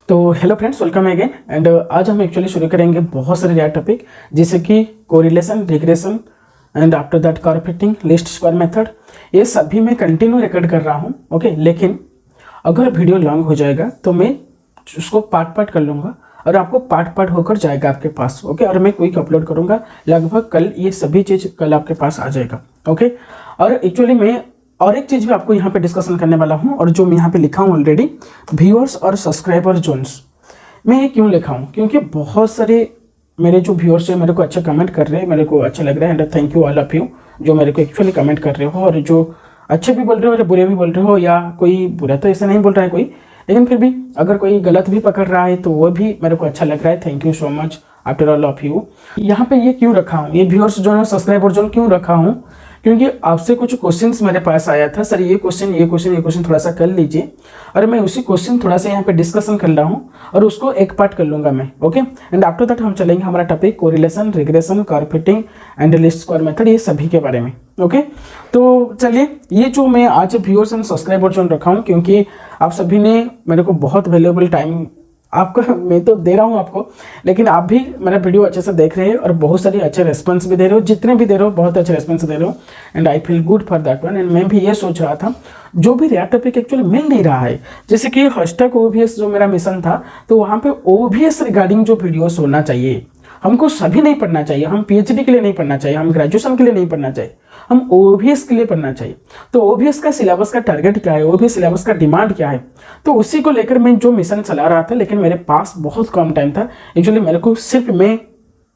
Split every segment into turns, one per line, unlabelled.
तो hello friends, welcome again. And आज हम एक्चुअली शुरू करेंगे बहुत सारे नया टॉपिक, जैसे कि correlation, regression and after that curve fitting, least square method. ये सभी मैं कंटिन्यू रिकॉर्ड कर रहा हूँ, ओके। लेकिन अगर वीडियो लॉन्ग हो जाएगा तो मैं उसको पार्ट पार्ट कर लूँगा और आपको पार्ट पार्ट होकर जाएगा आपके पास, ओके। और मैं क्विक अपलोड करूँगा, लगभग कल ये सभी चीज़ कल आपके पास आ जाएगा, ओके। और एक्चुअली मैं और एक चीज़ भी आपको यहाँ पे डिस्कशन करने वाला हूँ, और जो मैं यहाँ पे लिखा हूँ ऑलरेडी, व्यूअर्स और सब्सक्राइबर जोन्स। मैं ये क्यों लिखा हूँ? क्योंकि बहुत सारे मेरे जो व्यूअर्स हैं मेरे को अच्छा कमेंट कर रहे हैं, मेरे को अच्छा लग रहा है। And thank you all of you जो मेरे को एक्चुअली कमेंट कर रहे हो, और जो अच्छे भी बोल रहे हो और बुरे भी बोल रहे हो, या कोई बुरा तो ऐसा नहीं बोल रहा है कोई, लेकिन फिर भी अगर कोई गलत भी पकड़ रहा है तो वो भी मेरे को अच्छा लग रहा है। Thank you so much after all of you. यहाँ पे ये क्यों रखा हूँ, ये व्यूअर्स जो है सब्सक्राइबर जोन क्यों रखा हूँ? क्योंकि आपसे कुछ क्वेश्चंस मेरे पास आया था, सर ये क्वेश्चन थोड़ा सा कर लीजिए, और मैं उसी क्वेश्चन थोड़ा सा यहाँ पे डिस्कशन कर रहा हूँ और उसको एक पार्ट कर लूंगा मैं, ओके। एंड आफ्टर दैट हम चलेंगे हमारा topic correlation, regression, curve fitting and least square method, ये सभी के बारे में, ओके। तो चलिए, ये जो मैं आज व्यूअर्स एंड सब्सक्राइबर जोन रखा हूँ, क्योंकि आप सभी ने मेरे को बहुत वैल्यूएबल टाइम आपका मैं तो दे रहा हूँ आपको, लेकिन आप भी मेरा वीडियो अच्छे से देख रहे हैं और बहुत सारे अच्छे रेस्पॉन्स भी दे रहे हो, जितने भी दे रहे हो बहुत अच्छे रेस्पॉन्स दे रहे हो। And I feel good for that one. And मैं भी ये सोच रहा था, जो भी रेयर टॉपिक एक्चुअली मिल नहीं रहा है, जैसे कि हैशटैग ओवीएस जो मेरा मिशन था, तो वहाँ पे ओवीएस रिगार्डिंग जो वीडियोस होना चाहिए, हमको सभी नहीं पढ़ना चाहिए, हम पीएचडी के लिए नहीं पढ़ना चाहिए, हम ग्रेजुएशन के लिए नहीं पढ़ना चाहिए, हम ओवीएस के लिए पढ़ना चाहिए। तो ओवीएस का सिलेबस का टारगेट क्या है, ओवीएस सिलेबस का डिमांड क्या है, तो उसी को लेकर मैं जो मिशन चला रहा था। लेकिन मेरे पास बहुत कम टाइम था एक्चुअली, मेरे को सिर्फ मैं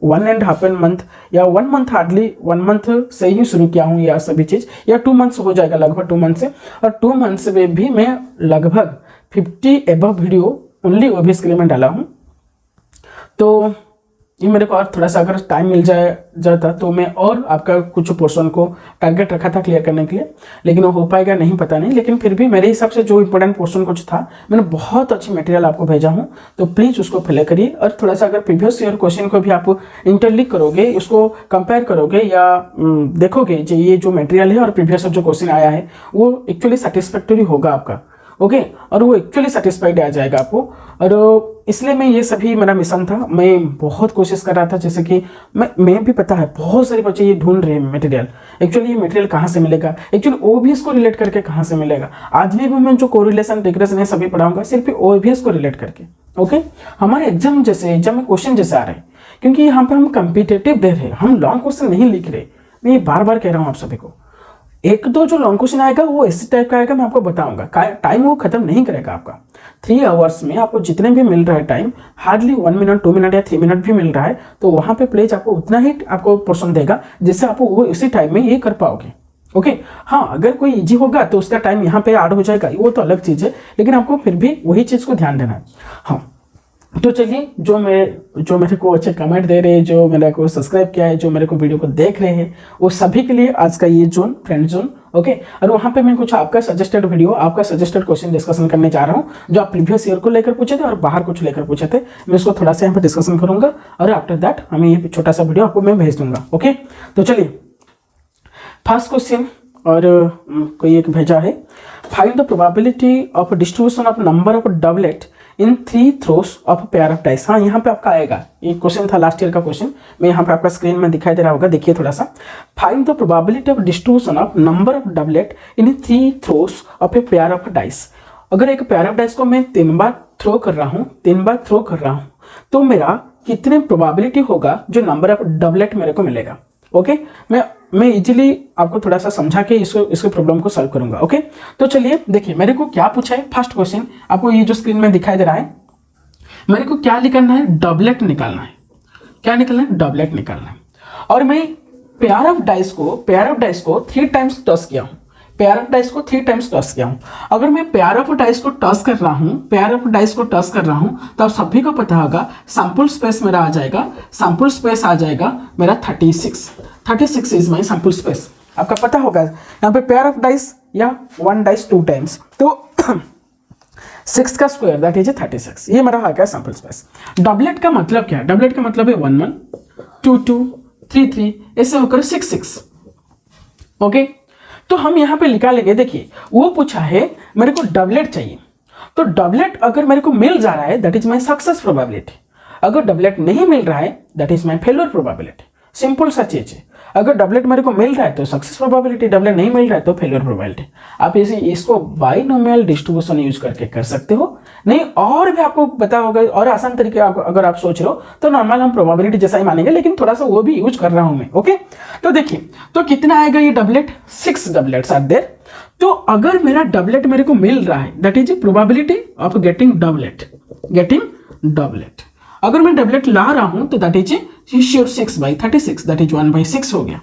1.5 मंथ या 1 मंथ, हार्डली 1 मंथ से ही शुरू किया हूँ यह सभी चीज़, या 2 मंथ्स हो जाएगा, लगभग 2 मंथ से। और 2 मंथ्स में भी मैं लगभग 50 एबव वीडियो ओनली ओवीएस के लिए मैं डाला हूँ। तो ये मेरे को और थोड़ा सा अगर टाइम मिल जाता तो मैं और आपका कुछ पोर्शन को टारगेट रखा था क्लियर करने के लिए, लेकिन वो हो पाएगा नहीं, पता नहीं। लेकिन फिर भी मेरे हिसाब से जो इंपॉर्टेंट पोर्शन कुछ था, मैंने बहुत अच्छी मटेरियल आपको भेजा हूँ, तो प्लीज़ उसको फिल करिए। और थोड़ा सा अगर प्रीवियस ईयर क्वेश्चन को भी आप इंटरलिंक करोगे, उसको कंपेयर करोगे या देखोगे जो ये जो मटेरियल है और प्रीवियस जो क्वेश्चन आया है, वो एक्चुअली सेटिस्फैक्टरी होगा आपका, ओके। और वो एक्चुअली सेटिस्फाइड आ जाएगा आपको। और इसलिए मैं ये सभी मेरा मिशन था, मैं बहुत कोशिश कर रहा था, जैसे कि मैं भी पता है बहुत सारे बच्चे ये ढूंढ रहे हैं मटेरियल, एक्चुअली ये मटेरियल कहाँ से मिलेगा, एक्चुअली ओवीएस को रिलेट करके कहाँ से मिलेगा। आज भी मैं जो कोरिलेशन, रिग्रेशन है सभी पढ़ाऊंगा सिर्फ ओवीएस को रिलेट करके, ओके। हमारे एग्जाम में क्वेश्चन जैसे आ रहे हैं, क्योंकि यहाँ पे हम कम्पिटेटिव दे रहे हैं, हम लॉन्ग क्वेश्चन नहीं लिख रहे। मैं ये बार बार कह रहा हूँ आप सभी को, एक दो जो लॉन्ग क्वेश्चन आएगा वो इसी टाइप का आएगा, मैं आपको बताऊंगा। टाइम वो खत्म नहीं करेगा आपका। 3 आवर्स में आपको जितने भी मिल रहा है टाइम, हार्डली 1 मिनट, 2 मिनट या 3 मिनट भी मिल रहा है, तो वहां पे प्लीज आपको उतना ही आपको पोर्शन देगा जिससे आप वो इसी टाइम में ये कर पाओगे, ओके। हाँ, अगर कोई इजी होगा तो उसका टाइम यहाँ पे ऐड हो जाएगा, वो तो अलग चीज है, लेकिन आपको फिर भी वही चीज को ध्यान देना है। हाँ, तो चलिए, जो मेरे को अच्छे कमेंट दे रहे हैं, जो मेरे को सब्सक्राइब किया है, जो मेरे को वीडियो को देख रहे हैं, वो सभी के लिए आज का ये जोन, फ्रेंड जोन, ओके। और वहाँ पे मैं कुछ आपका सजेस्टेड वीडियो, आपका सजेस्टेड क्वेश्चन डिस्कशन करने जा रहा हूँ, जो आप प्रीवियस ईयर को लेकर पूछे थे और बाहर कुछ लेकर पूछे थे। मैं उसको थोड़ा सा यहाँ पे डिस्कशन करूंगा, और आफ्टर दैट हमें ये छोटा सा वीडियो आपको मैं भेज दूंगा, ओके। तो चलिए, फर्स्ट क्वेश्चन और कोई एक भेजा है, find the probability of distribution of number of doublet in 3 throws of pair of dice. हाँ, यहाँ पे आपका आएगा, ये क्वेश्चन था लास्ट ईयर का क्वेश्चन, मैं यहाँ पे आपका स्क्रीन में दिखाई दे रहा होगा, देखिए थोड़ा सा। Find the probability of distribution of number of doublet in 3 throws of a pair of dice. अगर एक पेयर ऑफ डाइस को मैं 3 बार थ्रो कर रहा हूँ, तो मेरा कितने प्रोबेबिलिटी होगा जो नंबर ऑफ डबलेट मेरे को मिलेगा, ओके। मैं इजीली आपको थोड़ा सा समझा के इसको प्रॉब्लम को सॉल्व करूंगा, ओके। तो चलिए देखिए, मेरे को क्या पूछा है। फर्स्ट क्वेश्चन आपको ये जो स्क्रीन में दिखाई दे रहा है, मेरे को क्या निकालना है, डबलेट निकालना है। क्या निकालना है? डबलेट निकालना है। और मैं पेयर ऑफ डाइस को 3 टाइम्स टॉस किया हूँ, अगर मैं पेयर ऑफ डाइस को टॉस कर रहा हूँ, तो आप सभी को पता होगा सैंपल स्पेस मेरा आ जाएगा मेरा 36 इज माई सैंपल स्पेस। आपका पता होगा यहाँ पे पेयर ऑफ डाइस या 1 डाइस 2 टाइम्स, तो 6 का स्क्वायर दैट इज 36, ये मेरा आ गया सैंपल स्पेस। डबलेट का मतलब क्या है? डबलेट का मतलब है 1 1 2 2 3 3 ऐसे होकर 6 6, ओके। तो हम यहाँ पे निकालेंगे, देखिए वो पूछा है मेरे को डबलेट चाहिए, तो डबलेट अगर मेरे को मिल जा रहा है that is my success probability, अगर डबलेट नहीं मिल रहा है that is my failure probability. Simple सा चीज है, अगर डबलेट मेरे को मिल रहा है तो सक्सेस प्रोबेबिलिटी, डबलेट नहीं मिल रहा है तो फेल्योर प्रोबेबिलिटी। आप इसे इसको बाइनोमियल डिस्ट्रीब्यूशन यूज करके कर सकते हो, नहीं और भी आपको पता होगा और आसान तरीके अगर आप सोच रहे हो तो नॉर्मल हम प्रोबेबिलिटी जैसा ही मानेंगे, लेकिन थोड़ा सा वो भी यूज कर रहा हूं मैं। ओके, तो देखिए तो कितना आएगा ये डबलेट, 6 डबलेट्स आर देयर। तो अगर मेरा डबलेट मेरे को मिल रहा है that is probability of getting doublet. अगर मैं डबलेट ला रहा हूं तो that is sure 6/36 that is 1/6 हो गया।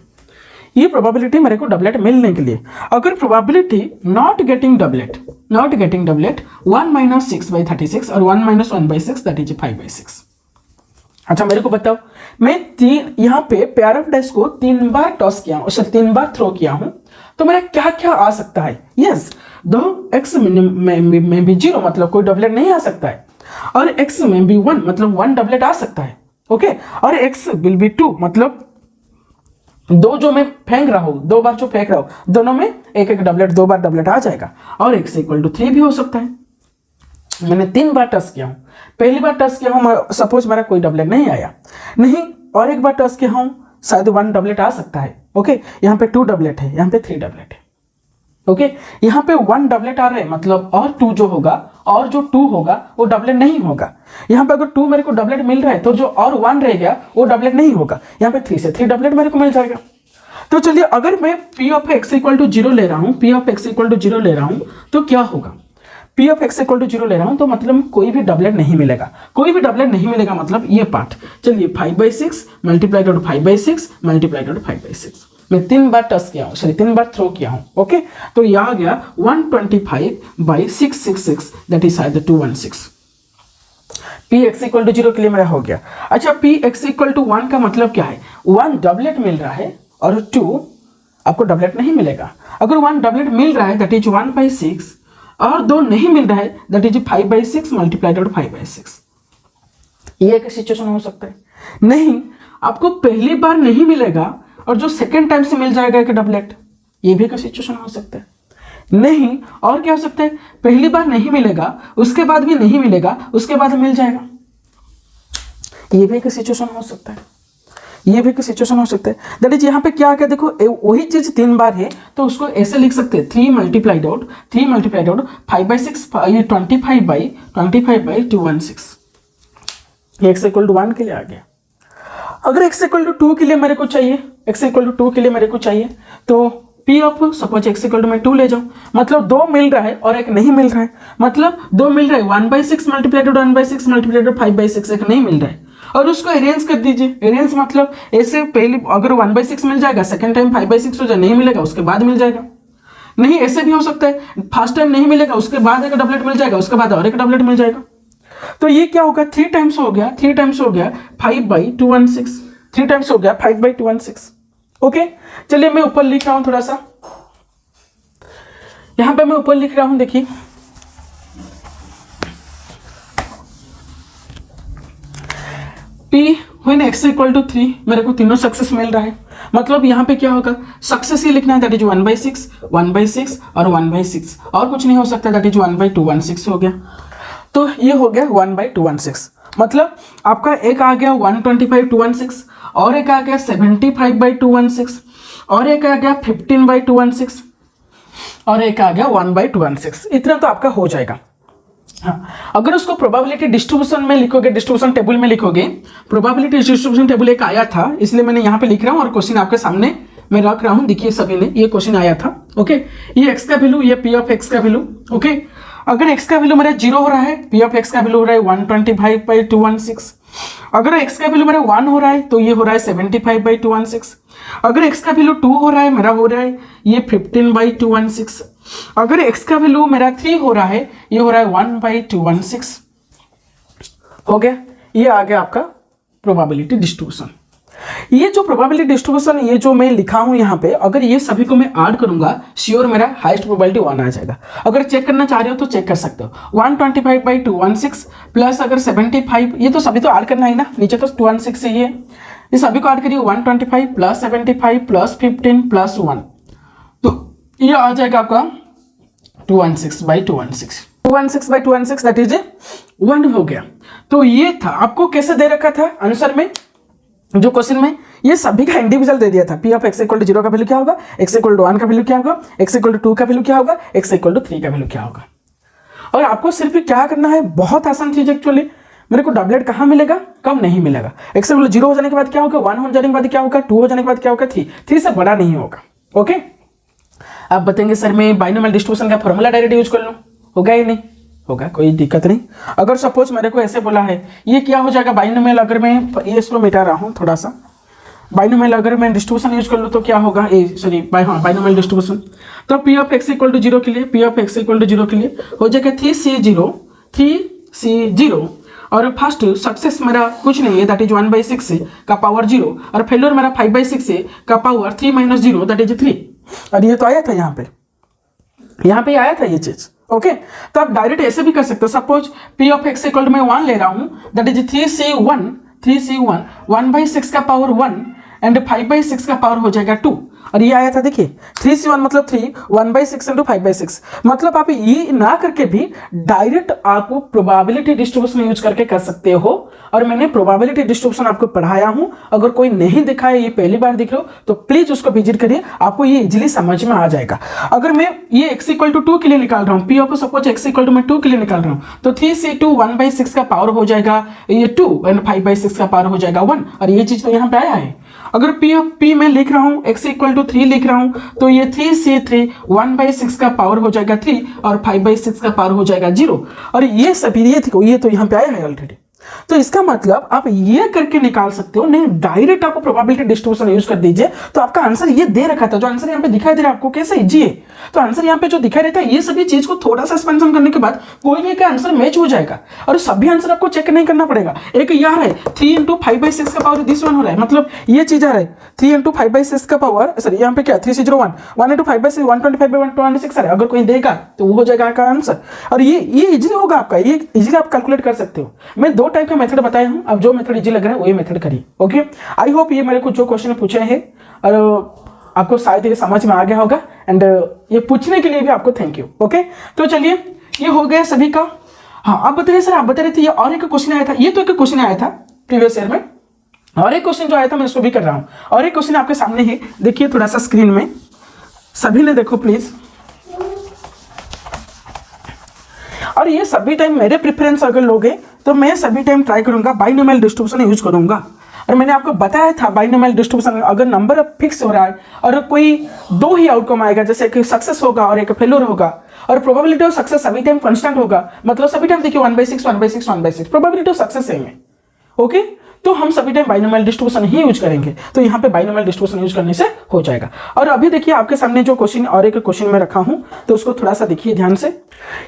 ये प्रोबेबिलिटी मेरे को डबलेट मिलने के लिए। अगर प्रोबेबिलिटी नॉट गेटिंग डबलेट 1 - 6/36 और 1 - 1/6 दैट इज 5/6। अच्छा मेरे को बताओ, मैं यहाँ पे पेयर ऑफ डाइस को 3 बार टॉस किया हूं, 3 बार थ्रो किया हूं, तो मेरा क्या क्या आ सकता है? यस, दो एक्स में भी 0 मतलब कोई डबलेट नहीं आ सकता है, और एक्स में भी 1 मतलब 1 डबलेट आ सकता है। ओके, और एक्स विल बी 2 मतलब दो जो मैं फेंक रहा हूं, 2 बार जो फेंक रहा हूं दोनों में एक एक डबलेट, 2 बार डबलेट आ जाएगा। और x = 3 भी हो सकता है। मैंने 3 बार टच किया हूं, पहली बार टच किया हूं सपोज मेरा कोई डबलेट नहीं आया, नहीं और एक बार टच किया हूं शायद 1 डबलेट आ सकता है। ओके, यहाँ पे 2 डबलेट है, यहाँ पे 3 डबलेट है। ओके, यहाँ पे 1 डबलेट आ रहा है मतलब और 2 जो होगा और जो 2 होगा वो डबलेट नहीं होगा। यहाँ पे अगर 2 मेरे को डबलेट मिल रहा है तो जो और 1 रह गया वो डबलेट नहीं होगा। यहाँ पे 3 से 3 डबलेट मेरे को मिल जाएगा। तो चलिए अगर मैं p of x = 0 ले रहा हूँ, p of x = 0 ले रहा हूँ तो क्या होगा? p of x = 0 ले रहा हूँ तो मतलब कोई भी डबलेट नहीं मिलेगा, कोई भी डबलेट नहीं मिलेगा मतलब ये पार्ट। चलिए 5/6 × 5/6 × 5/6 मैं 3 बार टच किया हूँ, सॉरी 3 बार थ्रो किया हूँ। ओके, तो यह आ गया 125/666 दैट इज 216। px = 0 के लिए मेरा हो गया। अच्छा px = 1 का मतलब क्या है? 1 डबलेट मिल रहा है और 2 आपको डबलेट नहीं मिलेगा। अगर 1 डबलेट मिल रहा है दैट इज 1/6 और 2 नहीं मिल रहा है दैट इज 5/6 × 5/6। ये एक सिचुएशन हो सकता है। नहीं, आपको पहली बार नहीं मिलेगा और जो सेकेंड टाइम से मिल जाएगा एक डबलेट, ये भी एक सिचुएशन हो सकता है। नहीं और क्या हो सकता है? पहली बार नहीं मिलेगा, उसके बाद भी नहीं मिलेगा, उसके बाद मिल जाएगा, ये भी एक सिचुएशन हो सकता है। ये भी एक सिचुएशन हो सकता है। दैट इज यहाँ पे क्या आ गया देखो, वही चीज 3 बार है तो उसको ऐसे लिख सकते हैं 3 × 5/6 ये 25/216 ये x = 1 के लिए आ गया। अगर x = 2 के लिए मेरे को चाहिए, x = 2 के लिए मेरे को चाहिए तो p ऑफ सपोज x = मैं 2 ले जाऊं, मतलब 2 मिल रहा है और एक नहीं मिल रहा है, मतलब 2 मिल रहा है 1/6 × 1/6 × 5/6 एक नहीं मिल रहा है और उसको अरेंज कर दीजिए। अरेंज मतलब ऐसे पहले अगर 1/6 मिल जाएगा, सेकंड टाइम 5/6 हो जाए, नहीं मिलेगा उसके बाद मिल जाएगा। नहीं ऐसे भी हो सकता है, फर्स्ट टाइम नहीं मिलेगा उसके बाद एक डबलेट मिल जाएगा, उसके बाद और एक डबलेट मिल जाएगा। तो ये क्या होगा? 3 टाइम्स हो गया, 3 टाइम्स हो गया 5/216, 3 टाइम्स हो गया 5/216। ओके, चलिए मैं ऊपर लिख रहा हूं थोड़ा सा, यहां पे मैं ऊपर लिख रहा हूं, देखिए p when x = 3 मेरे को तीनों सक्सेस मिल रहा है, मतलब यहाँ पे क्या होगा? सक्सेस ही लिखना है दैट इज 1/6 1/6 और 1/6 और कुछ नहीं हो सकता दैट इज 1/216 हो गया। तो ये हो गया 1/216, मतलब आपका एक आ गया 125/216 और एक आ गया 75/216 और एक आ गया 15/216 और एक आ गया 1/216। इतना तो आपका हो जाएगा। हाँ, अगर उसको प्रोबेबिलिटी डिस्ट्रीब्यूशन में लिखोगे, डिस्ट्रीब्यूशन टेबल में लिखोगे, प्रोबेबिलिटी डिस्ट्रीब्यूशन टेबल एक आया था इसलिए मैंने यहाँ पे लिख रहा हूँ और क्वेश्चन आपके सामने मैं रख रहा हूँ, देखिए सभी ने ये क्वेश्चन आया था। ओके, ये x का वैल्यू, ये p ऑफ x का वैल्यू। ओके, अगर x का वैल्यू मेरा 0 हो रहा है, p ऑफ x का वैल्यू हो रहा है 125/216। अगर x का वैल्यू मेरा 1 हो रहा है तो ये हो रहा है 75/216। अगर x का वैल्यू 2 हो रहा है, मेरा हो रहा है ये 15/216। अगर x का वैल्यू मेरा 3 हो रहा है, ये हो रहा है 1/216। हो गया, ये आ गया आपका प्रोबेबिलिटी डिस्ट्रीब्यूशन। ये जो प्रोबेबिलिटी डिस्ट्रीब्यूशन ये जो मैं लिखा हूं यहाँ पे, अगर ये सभी को मैं ऐड करूंगा श्योर मेरा हाईएस्ट प्रोबेबिलिटी 1 आ जाएगा। अगर चेक करना चाह रहे हो तो चेक कर सकते हो। 125/216 प्लस अगर 75, ये तो सभी तो ऐड करना है ना, नीचे तो 216 ही है, ये सभी को ऐड करिए 125 प्लस 75 प्लस 15 प्लस 1, तो ये आ जाएगा आपका 216/216। 216/216 दैट इज 1 हो गया। तो ये था, आपको कैसे दे रखा था आंसर में, जो क्वेश्चन में ये सभी का इंडिविजुअल दे दिया था। पी ऑफ x = 0 का वैल्यू क्या होगा, x = 1 का वैल्यू क्या होगा, x = 2 का वैल्यू क्या होगा, x = 3 का वैल्यू क्या होगा। और आपको सिर्फ क्या करना है, बहुत आसान चीज एक्चुअली, मेरे को डबलेट कहाँ मिलेगा, कम नहीं मिलेगा। x = 0 हो जाने के बाद क्या होगा, 1 हो जाने के बाद क्या होगा, 2 हो जाने के बाद क्या होगा, 3 से बड़ा नहीं होगा। ओके, आप बताएंगे सर मैं बाइनोमियल डिस्ट्रीब्यूशन का फॉर्मूला डायरेक्ट यूज कर लूं, होगा ही नहीं होगा, कोई दिक्कत नहीं। अगर सपोज मेरे को ऐसे बोला है, ये क्या हो जाएगा बाइनोमियल, अगर मैं ये इसको मिटा रहा हूँ थोड़ा सा, बाइनोमियल अगर मैं डिस्ट्रीब्यूशन यूज कर लूँ तो क्या होगा, बाइनोमियल डिस्ट्रीब्यूशन, तो पी ऑफ x = 0 के लिए, पी ऑफ x = 0 के लिए हो जाएगा 3c0 और फर्स्ट सक्सेस मेरा कुछ नहीं है दैट इज 1/6 का पावर 0 और फेल्योर मेरा 5/6 का पावर 3 - 0 दैट इज 3। और ये तो आया था यहाँ पे आया था ये चीज। ओके, तो आप डायरेक्ट ऐसे भी कर सकते हो, सपोज पी ऑफ x = मैं 1 ले रहा हूं दैट इज 3c1 1/6 का पावर 1 एंड 5/6 का पावर हो जाएगा 2। और ये आया था देखिए 3c1 मतलब 3, 1/6 इंटू 5/6, मतलब आप ये ना करके भी डायरेक्ट आप प्रोबेबिलिटी डिस्ट्रीब्यूशन यूज करके कर सकते हो। और मैंने प्रोबेबिलिटी डिस्ट्रीब्यूशन आपको पढ़ाया हूं, अगर कोई नहीं दिखा है, ये पहली बार दिख रहे हो तो प्लीज उसको विजिट करिए, आपको ये इजीली समझ में आ जाएगा। अगर मैं ये x = 2 के लिए निकाल रहा हूं, पी ऑफ सपोज x = मैं 2 के लिए निकाल रहा हूं, तो 3c2 1/6 का पावर हो जाएगा ये 2 एंड 5/6 का पावर हो जाएगा 1। और ये चीज तो यहाँ पे आया है। अगर p में लिख रहा हूं x = 3 लिख रहा हूं, तो ये 3c3 1/6 का पावर हो जाएगा 3 और 5/6 का पावर हो जाएगा 0। और ये सभी ये तो यहाँ पे आया है ऑलरेडी। तो इसका मतलब आप ये करके निकाल सकते हो, नहीं डायरेक्ट आपको प्रोबेबिलिटी डिस्ट्रीब्यूशन यूज कर दीजिए तो आपका आंसर ये दे रखा था, जो आंसर यहाँ पे दिखाई दे रहा है आपको कैसे इजी है। तो आंसर यहाँ पे जो दिखाई देता है, ये सभी चीज को थोड़ा सा एक्सपेंशन करने के बाद कोई भी का आंसर मैच हो जाएगा और सभी आंसर आपको चेक नहीं करना पड़ेगा। एक ये आ रहा है 3 × 5/6 का पावर दिस 1 हो रहा है, मतलब ये चीज आ रहा है 3 × 5/6 का पावर, सॉरी यहाँ पे क्या 3c01 1 × 5/6 125/126 आ रहा है। अगर कोई देगा तो वो हो जाएगा आपका आंसर। और ये इजीली होगा आपका, ये इजीली आप कैलकुलेट कर सकते हो। मैं 2 टाइप का मेथड बताया हूं, अब जो मेथड इजी लग रहा है वही मेथड करिए। ओके, आई होप ये मेरे को जो क्वेश्चन पूछे हैं और आपको शायद ये समझ में आ गया होगा एंड ये पूछने के लिए भी आपको थैंक यू। ओके, तो चलिए ये हो गया सभी का। हाँ, आप बता रहे सर, आप बता रहे थे ये और एक क्वेश्चन आया था, ये तो एक क्वेश्चन आया था प्रीवियस ईयर में, और एक क्वेश्चन जो आया था मैं उसको भी कर रहा हूं। और एक क्वेश्चन आपके सामने है, देखिए थोड़ा सा स्क्रीन में, सभी ने देखो प्लीज। और ये सभी टाइम मेरे प्रेफरेंस अगर लोगे तो मैं सभी टाइम ट्राई करूंगा बाइनोमियल डिस्ट्रीब्यूशन यूज करूंगा। और मैंने आपको बताया था बाइनोमियल डिस्ट्रीब्यूशन अगर नंबर फिक्स हो रहा है और कोई 2 ही आउटकम आएगा, जैसे कि सक्सेस होगा और एक फेल्योर होगा, और प्रोबेबिलिटी ऑफ सक्सेस सभी टाइम कांस्टेंट होगा, मतलब सभी टाइम देखिए 1/6 1/6 1/6 प्रोबेबिलिटी ऑफ सक्सेस है। ओके, तो हम सभी टाइम बाइनोमियल डिस्ट्रीब्यूशन ही यूज करेंगे, तो यहाँ पे बाइनोमियल डिस्ट्रीब्यूशन यूज करने से हो जाएगा। और अभी देखिए आपके सामने जो क्वेश्चन और एक क्वेश्चन में रखा हूं, तो उसको थोड़ा सा देखिए ध्यान से।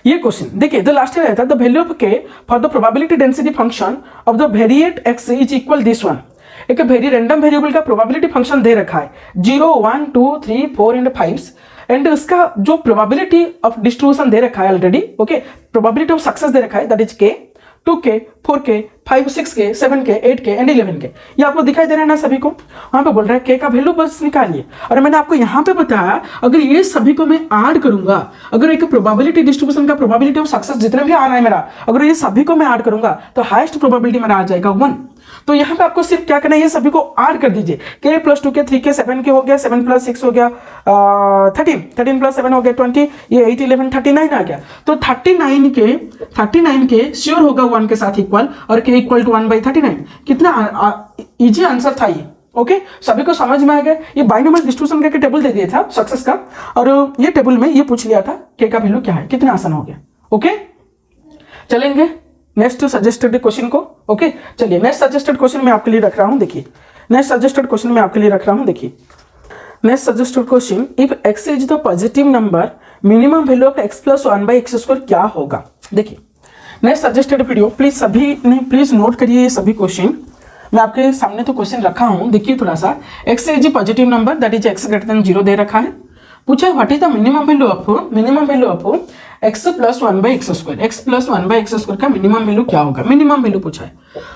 ये क्वेश्चन देखिए, द लास्ट ईयर रहता है the value of k for the probability density function of the variate x is equal this one. एक रैंडम वेरिएबल का प्रोबेबिलिटी फंक्शन दे रखा है 0 1 2 3 4 एंड 5 एंड उसका जो प्रोबेबिलिटी ऑफ डिस्ट्रीब्यूशन दे रखा है already. Okay, probability of success दे रखा है that is k, 2k, 4k, 5, 6k, 7k, 8k and 11k। ये आपको दिखाई दे रहा है ना सभी को, वहां पे बोल रहा है k का वैल्यू बस निकालिए। और मैंने आपको यहाँ पे बताया अगर ये सभी को मैं ऐड करूंगा, अगर एक प्रोबेबिलिटी डिस्ट्रीब्यूशन का प्रोबेबिलिटी ऑफ सक्सेस जितना भी आ रहा है मेरा, अगर ये सभी को मैं ऐड करूंगा तो हाईएस्ट प्रोबेबिलिटी मेरा आ जाएगा 1। तो यहाँ पे आपको सिर्फ क्या करना है, ये सभी को ऐड कर दीजिए, k + 2k 3k 7k हो गया, 7 + 6 हो गया 13 + 7 हो गया 20, ये 8 11 39 आ गया। तो 39 के श्योर होगा 1 के साथ इक्वल और k = 1/39। कितना इजी आंसर था ये। ओके, सभी को समझ में आ गया। ये बाइनोमियल डिस्ट्रीब्यूशन का टेबल दे दिया था सक्सेस का, और ये टेबल में ये पूछ लिया था k का वैल्यू क्या है, कितना आसान हो गया। ओके, चलेंगे नेक्स्ट सजेस्टेड क्वेश्चन को। ओके, चलिए नेक्स्ट सजेस्टेड क्वेश्चन मैं आपके लिए रख रहा हूं, देखिए नेक्स्ट सजेस्टेड क्वेश्चन मैं आपके लिए रख रहा हूं, देखिए next suggested question, if x is the positive number minimum value of x + 1/x² क्या होगा। देखिए नेक्स्ट सजेस्टेड वीडियो, प्लीज सभी ने प्लीज नोट करिए ये सभी क्वेश्चन। मैं आपके सामने तो क्वेश्चन रखा हूं, देखिए थोड़ा सा। x is positive number that is x > 0 दे रखा है, पूछा है what is the minimum value of x plus 1/x², x plus 1/x² का मिनिमम वैल्यू क्या होगा, मिनिमम वैल्यू पूछा है।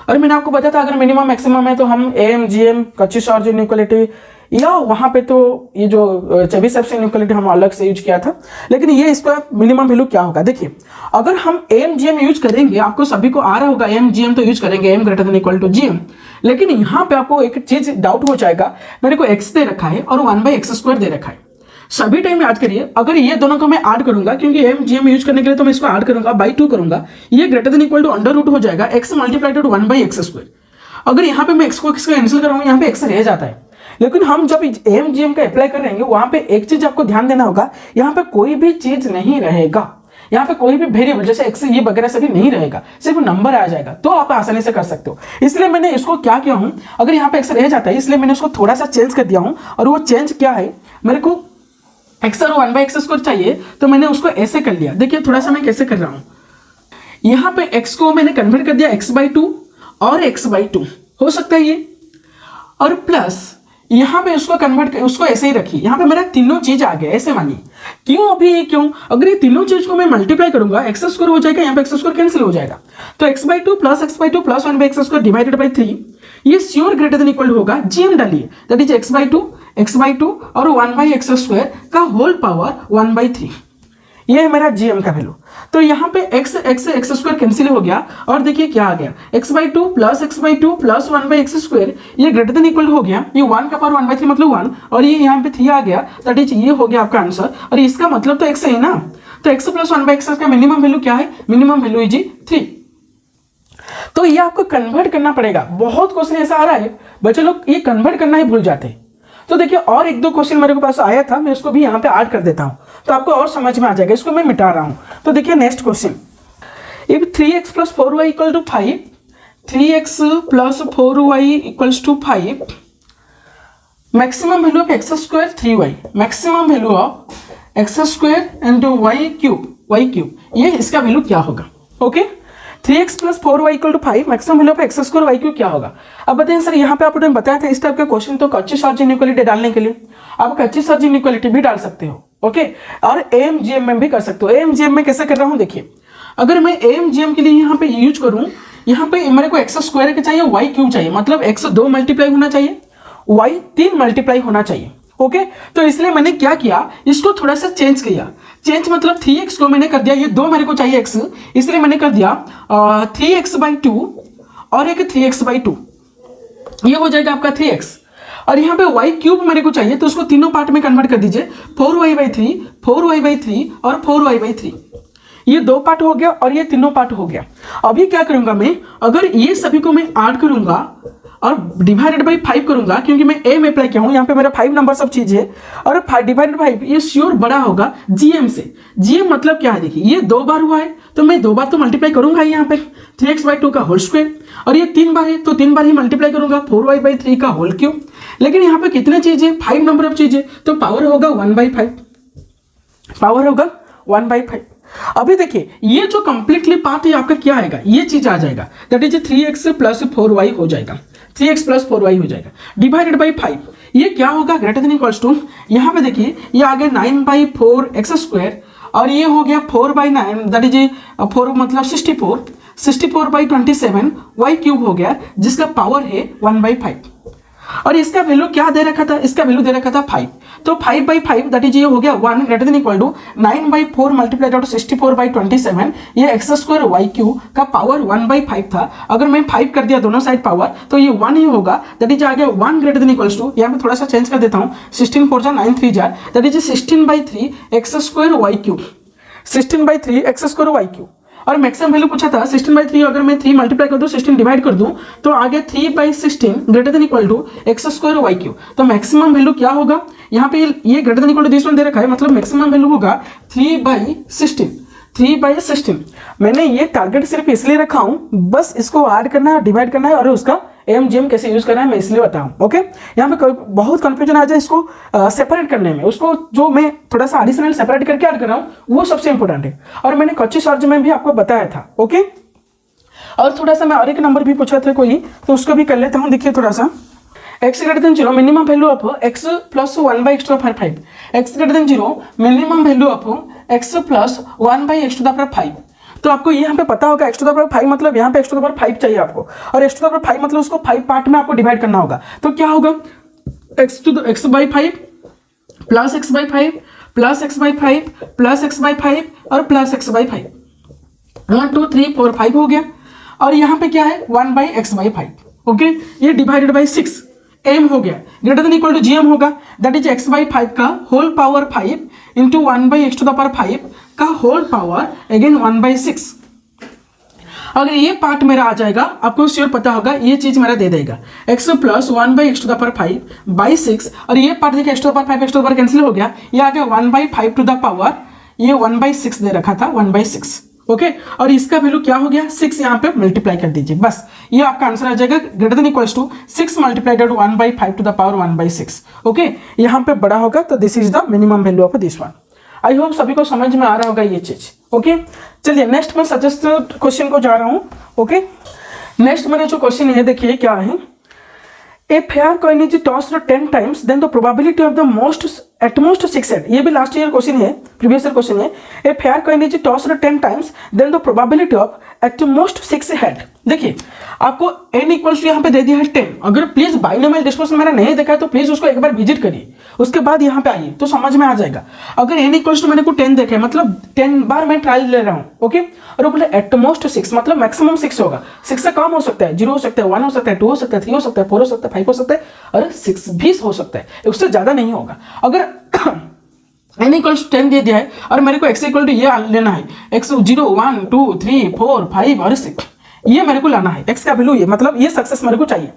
और मैंने आपको बताया था अगर मिनिमम मैक्सिमम है तो हम एम जीएम कच्ची-श्वार्ज़ इनइक्वालिटी या वहां पे तो ये जो चेबीशेव इनइक्वालिटी हम अलग से यूज किया था, लेकिन ये इसका मिनिमम वैल्यू क्या होगा। देखिए अगर हम एम जीएम यूज करेंगे, आपको सभी को आ रहा होगा एम जीएम तो यूज करेंगे, AM greater than equal to GM, लेकिन यहाँ पे आपको एक चीज डाउट हो जाएगा, मेरे को x दे रखा है और 1/x² दे रखा है। सभी टाइम याद करिए, अगर ये दोनों को मैं ऐड करूंगा, क्योंकि एम जीएम यूज करने के लिए तो मैं इसको ऐड करूंगा, बाई 2 करूंगा, ये greater than equal to under root हो जाएगा x मल्टीप्लाइड 1/x²। अगर यहाँ पे मैं x को x का कैंसिल कर रहा हूँ, यहाँ पे x रह जाता है, लेकिन हम जब एम जीएम का अप्लाई कर रहेंगे वहां पे एक चीज आपको ध्यान देना होगा, यहाँ पे कोई भी चीज नहीं रहेगा, यहाँ पे कोई भी वेरिएबल जैसे x ये वगैरह सभी नहीं रहेगा, सिर्फ नंबर आ जाएगा, तो आप आसानी से कर सकते हो। इसलिए मैंने इसको क्या किया हूं, अगर यहाँ पे x रह जाता है इसलिए मैंने उसको थोड़ा सा चेंज कर दिया हूं, और वो चेंज क्या है, मेरे को x और 1/x² चाहिए तो मैंने उसको ऐसे कर लिया। देखिए थोड़ा सा मैं कैसे कर रहा हूं, यहाँ पे x को मैंने कन्वर्ट कर दिया x/2 और x/2 हो सकता है ये, और प्लस यहाँ पे उसको कन्वर्ट उसको ऐसे ही रखिए, यहाँ पे मेरा तीनों चीज आ गया, ऐसे मानिए। क्यों अभी क्यों, अगर ये तीनों चीज को मैं मल्टीप्लाई करूंगा x² हो जाएगा, यहाँ पे x² कैंसिल हो जाएगा, तो x/2 plus x/2 plus 1/x² divided by 3, ये श्योर ग्रेटर देन इक्वल होगा, जीएम डालिए, दैट इज x/2 और 1/x² का होल पावर 1/3, ये है मेरा जीएम का वैल्यू। तो यहाँ पे x² कैंसिल हो गया, और देखिए क्या आ गया, x/2 प्लस 1/x² ये ग्रेटर देन इक्वल हो गया, ये 1 का पावर 1/3 मतलब 1, और ये यहाँ पे 3 आ गया, दैट इज ये हो गया आपका आंसर। और इसका मतलब तो x है ना, तो x प्लस 1/x का मिनिमम वैल्यू क्या है, मिनिमम वैल्यू इज 3। तो ये आपको कन्वर्ट करना पड़ेगा, बहुत क्वेश्चन ऐसा आ रहा है बच्चे लोग ये कन्वर्ट करना ही भूल जाते हैं। तो देखिए और एक दो क्वेश्चन मेरे को पास आया था, मैं उसको भी यहाँ पे ऐड कर देता हूँ तो आपको और समझ में आ जाएगा, इसको मैं मिटा रहा हूँ। तो देखिए next question, if 3x plus 4y equal to 5, 3x plus 4y equals to 5, maximum value of x² 3y, maximum value of x² into y cube, ये इसका वैल्यू क्या होगा। Okay 3x plus 4y equal to 5, maximum value of x² y cube क्या होगा। अब बताएं sir, यहाँ पे आपने बताया था इस टाइप का क्वेश्चन तो कच्ची-श्वार्ज़ इनइक्वालिटी डालने के लिए आप कच्ची-श्वार्ज़ इनइक्वालिटी भी डाल सकते हो, ओके, और एम जीएम में भी कर सकते हो। एम जीएम में कैसे कर रहा हूँ देखिए, अगर मैं एम जीएम के लिए यहाँ पे यूज करूँ, यहाँ पे मेरे को x² के चाहिए, y क्यूब चाहिए, मतलब x 2 मल्टीप्लाई होना चाहिए, y 3 मल्टीप्लाई होना चाहिए, ओके। तो इसलिए मैंने क्या किया, इसको थोड़ा सा चेंज किया, चेंज मतलब 3x को मैंने कर दिया, ये 2 मेरे को चाहिए x, इसलिए मैंने कर दिया 3x/2 और एक 3x/2, ये हो जाएगा आपका 3x। और यहाँ पे y क्यूब मेरे को चाहिए तो उसको तीनों पार्ट में कन्वर्ट कर दीजिए, 4y/3 4y/3 और 4y/3, ये 2 पार्ट हो गया और ये तीनों पार्ट हो गया। अभी क्या करूंगा मैं, अगर ये सभी को मैं ऐड करूंगा और डिवाइडेड बाई 5 करूंगा, क्योंकि मैं एम अप्लाई किया हूं, यहाँ पे मेरा 5 नंबर सब चीज है, और 5 डिवाइडेड बाई 5 ये श्योर बड़ा होगा जीएम से। जीएम मतलब क्या है, देखिए ये 2 बार हुआ है तो मैं 2 बार तो मल्टीप्लाई करूंगा यहाँ पे 3x/2 का होल स्क्वायर, और ये 3 बार है तो 3 बार ही मल्टीप्लाई करूंगा 4y/3 का होल क्यूब। लेकिन यहाँ पे कितने चीज है, 5 नंबर ऑफ चीज है, तो पावर होगा 1/5, पावर होगा 1/5। अभी देखिए ये जो कंप्लीटली पार्ट है आपका क्या आएगा, ये चीज आ जाएगा, that is 3x plus 4y हो जाएगा, 3x प्लस 4y हो जाएगा, डिवाइडेड बाई 5, ये क्या होगा, ग्रेटर देन इक्वल्स टू, यहाँ पे देखिए ये आ गया 9/4x², और ये हो गया 4/9, दैट इज 4 मतलब 64, 64/27 y क्यूब हो गया, जिसका पावर है 1/5। और इसका वैल्यू क्या दे रखा था, इसका वैल्यू दे रखा था 5, तो 5/5 दैट इज ये हो गया 1 greater than equal to 9/4 multiplied out 64/27, ये x² y क्यूब का पावर 1/5 था। अगर मैं 5 कर दिया दोनों साइड पावर तो ये 1 ही होगा, दैट इज आ गया 1 ग्रेटर देन इक्वल्स टू, यहाँ पे थोड़ा सा चेंज कर देता हूँ, 16 4 9 3 that is 16/3 x² y cube, 16/3 x² y cube. और मैक्सिमम वैल्यू पूछा था 16/3, अगर मैं 3 मल्टीप्लाई कर दूं 16 डिवाइड कर दूं तो आगे 3/16 greater than equal to x² y cube. तो मैक्सिमम वैल्यू क्या होगा, यहाँ पे ये greater than equal to this one दे रखा है, मतलब मैक्सिमम वैल्यू होगा 3/16, 3/16। मैंने ये टारगेट सिर्फ इसलिए रखा हूं, बस इसको ऐड करना है, डिवाइड करना है, और उसका एम जीएम कैसे यूज करना है मैं इसलिए बताऊं, ओके। यहाँ पे बहुत कंफ्यूजन आ जाए इसको सेपरेट करने में, उसको जो मैं थोड़ा सा एडिशनल सेपरेट करके ऐड कर रहा हूं वो सबसे इंपॉर्टेंट है, और मैंने कच्ची-श्वार्ज़ में भी आपको बताया था, ओके। और थोड़ा सा मैं और एक नंबर भी पूछा था कोई, तो उसको भी कर लेता हूँ। देखिए थोड़ा सा x greater than 0 minimum value of x plus 1 by x to the power 5, x greater than 0 minimum value of x plus 1 by x to the power 5। तो आपको यहाँ पे पता होगा x टू द पावर 5 मतलब यहाँ पे x टू द पावर 5 चाहिए आपको, और x टू द पावर 5 मतलब उसको 5 पार्ट में आपको डिवाइड करना होगा। तो क्या होगा x by 5 plus x by 5 plus x by 5 plus x by 5 और प्लस x बाई 5, 1 2 3 4 5 हो गया। और यहाँ पे क्या है 1 बाई एक्स बाई 5, ओके, ये डिवाइडेड बाई 6 m हो गया, greater than equal to gm होगा, दैट इज x बाई 5 का whole power 5 into 1 by x to the power 5 का होल पावर अगेन 1 बाई 6। अगर ये पार्ट मेरा आ जाएगा, आपको श्योर पता होगा ये चीज मेरा दे देगा x plus 1 by x to the power 5 by 6, और ये पार्ट देखिए x to the power 5 x to the power cancel हो गया, ये आ गया 1 बाई 5 टू द पावर, ये 1 बाई 6 दे रखा था 1 बाई 6, ओके, और इसका वैल्यू क्या हो गया 6, यहाँ पे मल्टीप्लाई कर दीजिए, बस ये आपका आंसर आ जाएगा greater than equals to 6 multiplied 1 by 5 to the power 1 by 6, okay, यहाँ पे बड़ा होगा, तो this is the minimum value of this one. I hope सभी को समझ में आ रहा होगा ये चीज, ओके। चलिए नेक्स्ट मैं सजेस्टेड क्वेश्चन को जा रहा हूँ, ओके। नेक्स्ट मेरा जो क्वेश्चन है देखिए क्या है, A fair coin is tossed 10 times, then the probability of the at most 6 head, ये भी लास्ट ईयर क्वेश्चन है, प्रीवियस ईयर क्वेश्चन है। A fair coin is tossed 10 times, then the probability of at most 6 head। देखिए आपको n equals यहाँ पे दे दिया है 10, अगर प्लीज बाइनोमियल डिस्ट्रीब्यूशन मेरा नहीं देखा है तो प्लीज उसको एक बार विजिट करिए, उसके बाद यहाँ पे आइए तो समझ में आ जाएगा। अगर n इक्वल्स टू मैंने को 10 देखा है मतलब 10 बार मैं ट्रायल ले रहा हूँ, ओके, और वो बोले एट मोस्ट 6 मतलब मैक्सिमम 6 होगा, 6 से कम हो सकता है, 0 हो सकता है, 1 हो सकता है, 2 हो सकता है, 3 हो सकता है, 4 हो सकता है, 5 हो सकता है, और 6 भी हो सकता है, उससे ज्यादा नहीं होगा। अगर n इक्वल्स 10 दे दिया है और मेरे को x इक्वल टू ये लेना है, x 0 1 2 3 4 5 और 6, ये मेरे को लाना है, x का वैल्यू ये मतलब ये सक्सेस मेरे को चाहिए।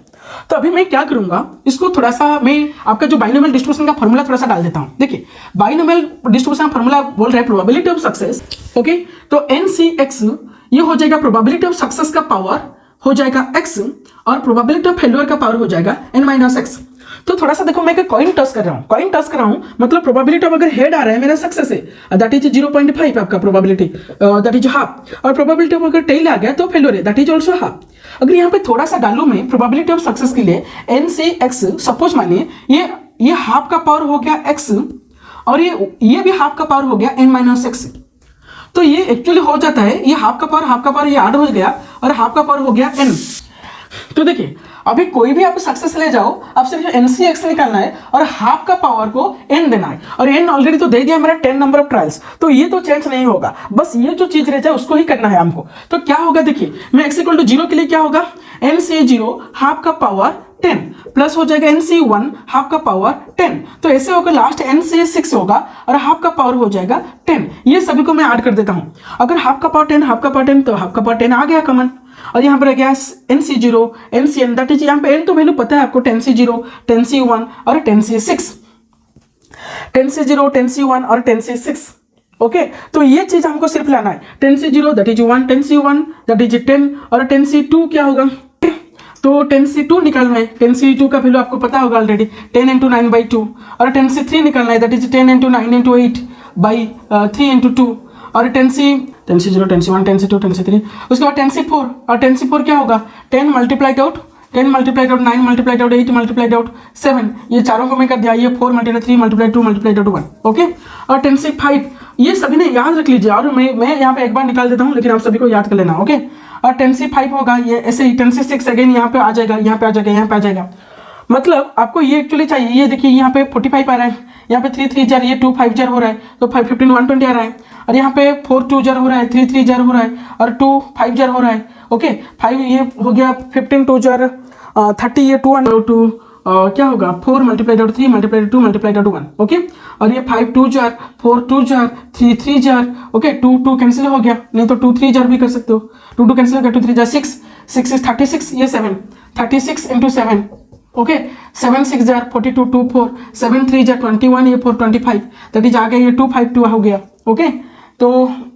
तो अभी मैं क्या करूंगा, इसको थोड़ा सा मैं आपका जो बाइनोमियल डिस्ट्रीब्यूशन का फॉर्मूला थोड़ा सा डाल देता हूं। देखिए बाइनोमियल डिस्ट्रीब्यूशन का फॉर्मूला बोल रहा है प्रोबेबिलिटी ऑफ सक्सेस, ओके, तो NCX ये हो जाएगा प्रोबेबिलिटी ऑफ सक्सेस का पावर हो जाएगा x, और प्रोबेबिलिटी ऑफ फेल्योर का पावर हो जाएगा n माइनस x। तो थोड़ा सा देखो मैं कॉइन टॉस कर रहा हूँ, कॉइन टॉस कर रहा हूँ मतलब प्रोबेबिलिटी ऑफ अगर हेड आ रहा है मेरा सक्सेस है, दैट इज 0.5 आपका प्रोबेबिलिटी, दैट इज हाफ, और प्रोबेबिलिटी ऑफ अगर टेल आ गया तो फेल्योर है, दैट इज ऑल्सो हाफ। अगर यहाँ पे थोड़ा सा डालू मैं प्रोबेबिलिटी ऑफ सक्सेस के लिए NCX, सपोज मानिए ये हाफ का पावर हो गया x, और ये भी हाफ का पावर हो गया n माइनस x, तो ये एक्चुअली हो जाता है ये हाफ का पावर ये ऐड हो गया और हाफ का पावर हो गया n। तो देखिए अभी कोई भी आप सक्सेस ले जाओ, आप सिर्फ NCX निकालना है और हाफ का पावर को n देना है, और n ऑलरेडी तो दे दिया मेरा 10 नंबर ऑफ ट्रायल्स, तो ये तो चेंज नहीं होगा, बस ये जो चीज रह जाए उसको ही करना है हमको। तो क्या होगा देखिए, मैं x इक्वल टू 0 के लिए क्या होगा, NC0 हाफ का पावर 10 प्लस हो जाएगा NC1 हाफ का पावर 10, तो ऐसे होगा लास्ट NC6 होगा और हाफ का पावर हो जाएगा 10। ये सभी को मैं ऐड कर देता हूँ, अगर हाफ का पावर 10 हाफ का पावर 10 तो हाफ का पावर 10 आ गया कॉमन, और यहाँ पर आ गया NC0 NCn, दैट इज यहाँ पे n तो वैल्यू पता है आपको 10C0 10C1 और 10C6, 10C0 10C1 और 10C6, ओके। तो ये चीज हमको सिर्फ लाना है, 10C0 that is 1, 10C1 that is 10, और 10C2 क्या होगा, तो 10C2 निकालना है, 10C2 का वैल्यू आपको पता होगा ऑलरेडी 10 इंटू 9 बाई 2, और 10C3 निकालना है, that is 10 into 9 into 8 by 3 into 2, और 10C0 10C1 10C2 10C3, उसके बाद 10C4, और 10C4 क्या होगा 10 multiplied out 9 multiplied out 8 multiplied out 7, ये चारों को मैं कर दिया, ये 4 multiplied 3 multiplied 2 multiplied out 1, okay. और 10C5 ये सभी ने याद रख लीजिए, और मैं यहाँ पे एक बार निकाल देता हूँ लेकिन आप सभी को याद कर लेना, ओके। और 10C5 होगा ये ऐसे ही, 10C6 अगेन यहाँ पे आ जाएगा, यहाँ पे आ जाएगा, यहाँ पे आ जाएगा, मतलब आपको ये एक्चुअली चाहिए, ये देखिए यहाँ पे 45 आ रहा है, यहाँ पे 3 3 जार, ये 2 5 जार हो रहा है, तो 5 15 120 आ रहा है, और यहाँ पे 4 2 जार हो रहा है, 3 3 जार हो रहा है, और 2 5 जार हो रहा है, ओके। 5 ये हो गया 15 2 जार 30, ये 2 and 2 क्या होगा 4 multiplied out 3 multiplied 2 multiplied out 1, okay. और ये 5 2 jar 4 2 jar 3 3 jar, okay, 2 2 cancel हो गया, नहीं तो 2 3 जार भी कर सकते हो, 2 2 कैंसिल हो गया, 2 3 जार 6 6 is 36, ये 7 36 इंटू 7, ओके, 7 6 जार 42 2 4 7 3 जार 21, ये 4 25, दैट इज आ गया ये 252 हो गया, ओके। तो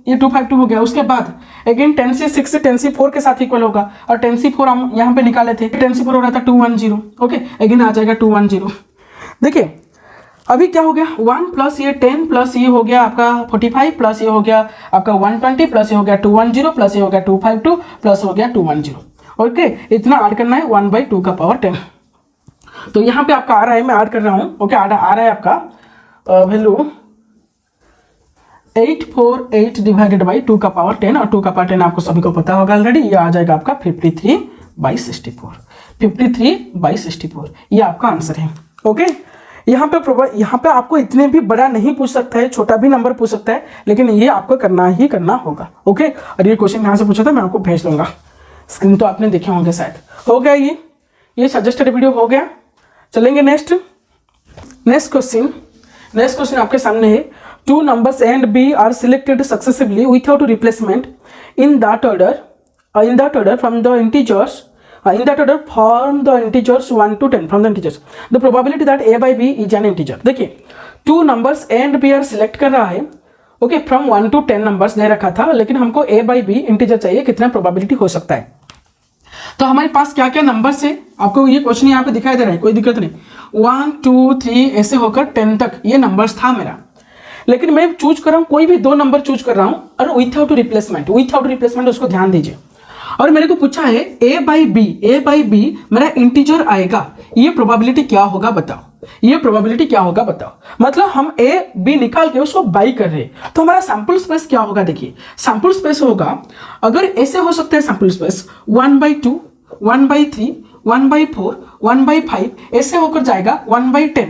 ये 252 हो गया, उसके बाद अगेन 10C6 से 10C4 के साथ इक्वल होगा, और 10C4 हम यहाँ पे निकाले थे, 10C4 हो रहा था 210, ओके, अगेन आ जाएगा 210। देखिए अभी क्या हो गया 1 प्लस ये 10 प्लस ये हो गया आपका 45 प्लस ये हो गया आपका 120 प्लस ये हो गया 210 प्लस ये हो गया 252 प्लस हो गया 210, ओके। इतना ऐड करना है 1/2 का पावर 10। तो यहाँ पे आपका आ रहा है, मैं ऐड कर रहा हूँ, ओके, आ रहा है आपका वैल्यू 848 डिवाइडेड बाई 2 का पावर 10, और 2 का पावर 10 आपको सभी को पता होगा ऑलरेडी, ये आ जाएगा आपका 53/64, 53/64, ये आपका आंसर है। ओके, यहाँ पे आपको इतने भी बड़ा नहीं पूछ सकता है, छोटा भी नंबर पूछ सकता है, लेकिन ये आपको करना ही करना होगा। ओके, और ये क्वेश्चन यहाँ से पूछा था, मैं आपको भेज दूंगा, स्क्रीन तो आपने देखे होंगे शायद। हो गया ये सजेस्टेड वीडियो हो गया। चलेंगे नेक्स्ट क्वेश्चन आपके सामने है। 2 numbers A and B are selected successively without replacement in that order from the integers 1 to 10 from the integers. The probability that A by B is an integer. देखिए 2 numbers A and B are select कर रहा है, okay, from 1 to 10 numbers they रखा था, लेकिन हमको A by B integer चाहिए, कितना प्रोबेबिलिटी हो सकता है। तो हमारे पास क्या क्या नंबर्स है, आपको ये क्वेश्चन यहाँ पे दिखाई दे रहा है, कोई दिक्कत नहीं, 1 2 3 ऐसे होकर 10 तक ये नंबर्स था मेरा, लेकिन मैं चूज कर रहा हूँ, कोई भी 2 नंबर चूज कर रहा हूँ, और विथआउट रिप्लेसमेंट उसको ध्यान दीजिए। और मेरे को पूछा है A बाई बी मेरा इंटीजर आएगा, ये प्रोबेबिलिटी क्या होगा बताओ, मतलब हम A B निकाल के उसको बाई कर रहे हैं, तो हमारा सैंपल स्पेस क्या होगा। देखिए सैंपल स्पेस होगा, अगर ऐसे हो सकता है सैंपल स्पेस 1/2 1/3 1/4 1/5 ऐसे होकर जाएगा 1/10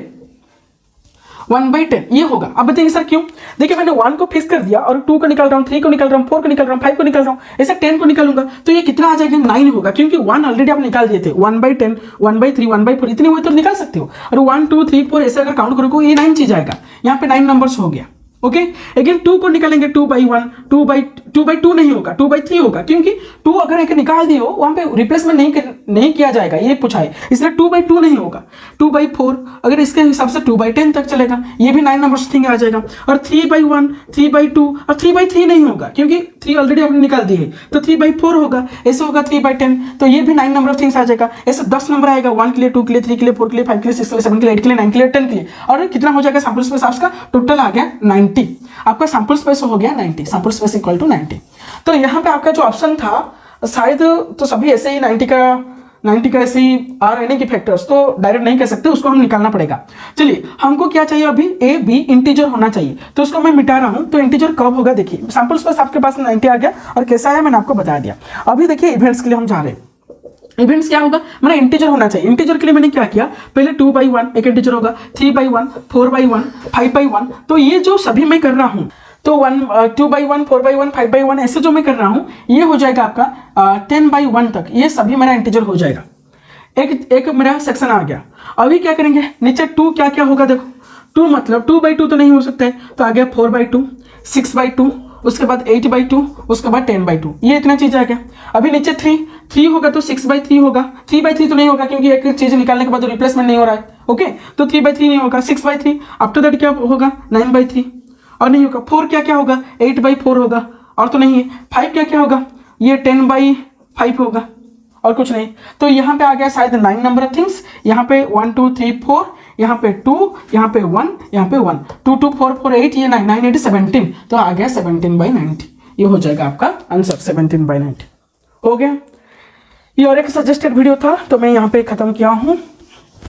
ये होगा। अब बताइए सर क्यों, देखिए मैंने 1 को फिक्स कर दिया, और 2 को निकाल रहा हूँ, 3 को निकाल रहा हूँ, 4 को निकाल रहा हूँ, 5 को निकाल रहा हूँ, ऐसे 10 को निकालूंगा, तो ये कितना आ जाएगा, 9 होगा, क्योंकि 1 ऑलरेडी आप निकाल दिए थे, 1/10 1/3 1/4 इतने हुए तो निकाल सकते हो, और 1 2 3 4 ऐसे अगर काउंट करोगे ये 9 चीज आएगा, यहाँ पे 9 नंबर्स हो गया। ओके, अगेन 2 को निकालेंगे 2/1 2/2 नहीं होगा, 2/3 होगा, क्योंकि 2 अगर एक निकाल दिए हो वहां पे रिप्लेसमेंट नहीं किया जाएगा, ये पूछा है, इसलिए 2/2 नहीं होगा। 2/4 अगर इसके हिसाब से 2/10 तक चलेगा, ये भी 9 नंबर्स थिंग आ जाएगा। और 3/1 3/2 और 3/3 नहीं होगा, क्योंकि 3 ऑलरेडी आपने निकाल दिए, तो 3/4 होगा, ऐसे होगा 3/10, तो ये भी 9 नंबर ऑफ थिंग्स आ जाएगा। ऐसे 10 नंबर आएगा, 1 के लिए 2 के लिए 3 के लिए 4 के लिए 5 के लिए 6 के लिए 7 के लिए 8 के लिए 9 के लिए 10 के लिए, और कितना हो जाएगा सैंपल स्पेस आपका, टोटल आ गया 90। आपका सैंपल स्पेस हो गया 90, सैंपल स्पेस इक्वल टू 90। तो यहाँ पे आपका जो ऑप्शन था शायद तो सभी ऐसे ही 90 का ऐसे ही आ रहे की फैक्टर्स, तो डायरेक्ट नहीं कह सकते, उसको हम निकालना पड़ेगा। चलिए हमको क्या चाहिए अभी, A B इंटीजर होना चाहिए, तो उसको मैं मिटा रहा हूं। तो इंटीजर कब होगा, देखिए सैंपल स्पेस आपके पास 90 आ गया, और कैसा आया मैंने आपको बता दिया। अभी देखिए इवेंट्स के लिए हम जा रहे हैं, इवेंट्स क्या होगा, मेरा इंटीजर होना चाहिए। इंटीजर के लिए मैंने क्या किया, पहले 2/1 एक इंटीजर होगा, 3/1 4/1 5/1, तो ये जो सभी मैं कर रहा हूं, तो 2/1 4/1 5/1 ऐसे जो मैं कर रहा हूं, ये हो जाएगा आपका 10/1 तक, ये सभी मेरा इंटीजर हो जाएगा। एक मेरा सेक्शन आ गया। अभी क्या करेंगे, नीचे 2 क्या क्या होगा, देखो 2 मतलब 2/2 तो नहीं हो सकता है, तो आ गया 4/2 6/2, उसके बाद 8/2, उसके बाद 10/2, ये इतना चीज आ गया। अभी नीचे 3 होगा तो 6/3 होगा, 3/3 तो नहीं होगा, क्योंकि एक चीज निकालने के बाद रिप्लेसमेंट नहीं हो रहा है। ओके, तो 3/3 नहीं होगा, 6/3, आफ्टर दैट क्या होगा 9/3, और नहीं होगा। 4 क्या होगा, 8/4 होगा, और तो नहीं है। 5 क्या होगा, ये 10/5 होगा, और कुछ नहीं। तो यहाँ पे आ गया शायद 9 नंबर ऑफ थिंग्स, यहाँ पे 1 2 3 4, यहाँ पे 2, यहाँ पे 1, यहाँ पे 1, 2 2 4 4 8, ये 9 9 8 17, तो आ गया 17/90, ये हो जाएगा आपका आंसर 17/90 हो गया। ये और एक सजेस्टेड वीडियो था, तो मैं यहाँ पे खत्म किया हूँ।